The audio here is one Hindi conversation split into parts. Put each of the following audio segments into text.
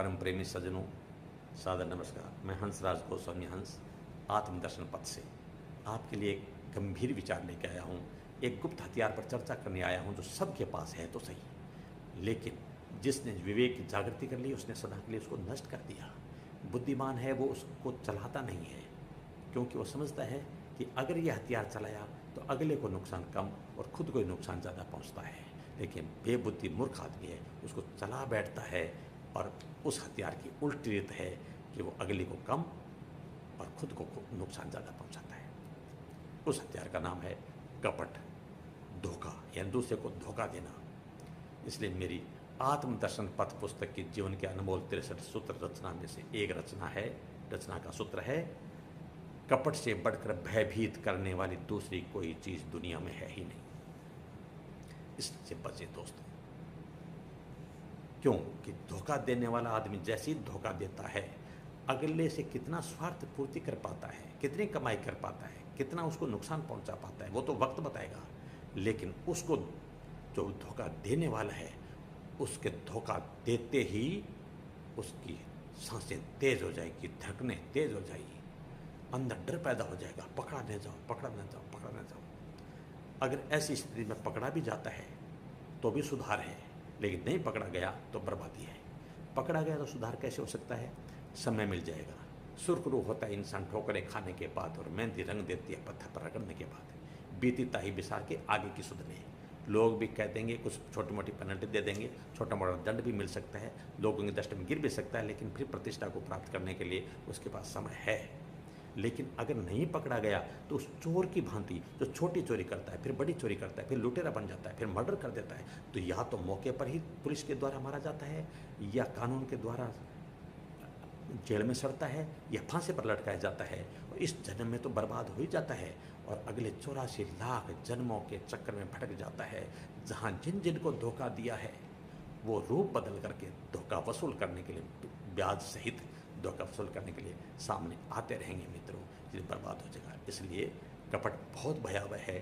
परम प्रेमी सज्जनों, सादर नमस्कार। मैं हंसराज गोस्वामी हंस आत्मदर्शन पथ से आपके लिए एक गंभीर विचार लेके आया हूँ। एक गुप्त हथियार पर चर्चा करने आया हूँ जो सबके पास है तो सही, लेकिन जिसने विवेक की जागृति कर ली उसने सदा के लिए उसको नष्ट कर दिया। बुद्धिमान है वो उसको चलाता नहीं है, क्योंकि वो समझता है कि अगर ये हथियार चलाया तो अगले को नुकसान कम और खुद को ही नुकसान ज़्यादा पहुंचता है। लेकिन बेबुद्धि मूर्ख आदमी है, उसको चला बैठता है और उस हथियार की उल्टी रीत है कि वो अगले को कम और खुद को नुकसान ज़्यादा पहुंचाता है। उस हथियार का नाम है कपट, धोखा, यानी दूसरे को धोखा देना। इसलिए मेरी आत्मदर्शन पथ पुस्तक की जीवन के अनमोल 63 सूत्र रचना में से एक रचना है। रचना का सूत्र है, कपट से बढ़कर भयभीत करने वाली दूसरी कोई चीज दुनिया में है ही नहीं। इससे बचे दोस्तों, क्योंकि धोखा देने वाला आदमी जैसे ही धोखा देता है, अगले से कितना स्वार्थ पूर्ति कर पाता है, कितनी कमाई कर पाता है, कितना उसको नुकसान पहुंचा पाता है, वो तो वक्त बताएगा। लेकिन उसको जो धोखा देने वाला है, उसके धोखा देते ही उसकी सांसें तेज हो जाएगी, धड़कनें तेज हो जाएगी, अंदर डर पैदा हो जाएगा, पकड़ा न जाओ, पकड़ा न जाओ, पकड़ा न जाओ। अगर ऐसी स्थिति में पकड़ा भी जाता है तो भी सुधार है, लेकिन नहीं पकड़ा गया तो बर्बादी है। पकड़ा गया तो सुधार कैसे हो सकता है? समय मिल जाएगा। सुरखरू होता है इंसान ठोकरें खाने के बाद, और मेहंदी रंग देती है पत्थर पर रगड़ने के बाद। बीती ताही बिसार के आगे की सुधने। लोग भी कह देंगे, कुछ छोटी मोटी पेनल्टी दे देंगे, छोटा मोटा दंड भी मिल सकता है, लोगों की दृष्टि में गिर भी सकता है, लेकिन फिर प्रतिष्ठा को प्राप्त करने के लिए उसके पास समय है। लेकिन अगर नहीं पकड़ा गया तो उस चोर की भांति जो छोटी चोरी करता है, फिर बड़ी चोरी करता है, फिर लुटेरा बन जाता है, फिर मर्डर कर देता है, तो या तो मौके पर ही पुलिस के द्वारा मारा जाता है, या कानून के द्वारा जेल में सड़ता है, या फांसी पर लटकाया जाता है, और इस जन्म में तो बर्बाद हो ही जाता है, और अगले 84 लाख जन्मों के चक्कर में भटक जाता है, जहाँ जिन जिनको धोखा दिया है वो रूप बदल करके धोखा वसूल करने के लिए, ब्याज सहित धोखा वसूल करने के लिए सामने आते रहेंगे मित्रों, इसलिए बर्बाद हो जाएगा। इसलिए कपट बहुत भयावह है।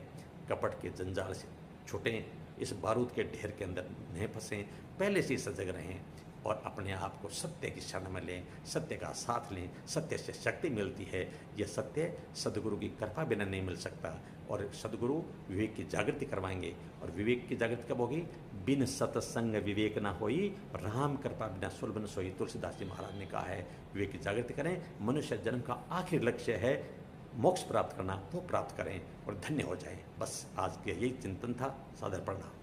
कपट के जंजाल से छूटें, इस बारूद के ढेर के अंदर नहीं फंसें, पहले से सजग रहें और अपने आप को सत्य की शरण में लें, सत्य का साथ लें। सत्य से शक्ति मिलती है। यह सत्य सदगुरु की कृपा बिना नहीं मिल सकता, और सदगुरु विवेक की जागृति करवाएंगे। और विवेक की जागृति कब होगी? बिन सत्संग विवेक ना होई, राम कृपा बिना सुलभ न सोई। तुलसीदास जी महाराज ने कहा है, विवेक की जागृति करें। मनुष्य जन्म का आखिरी लक्ष्य है मोक्ष प्राप्त करना, वो प्राप्त करें और धन्य हो जाए। बस आज के यही चिंतन था। सादर प्रणाम।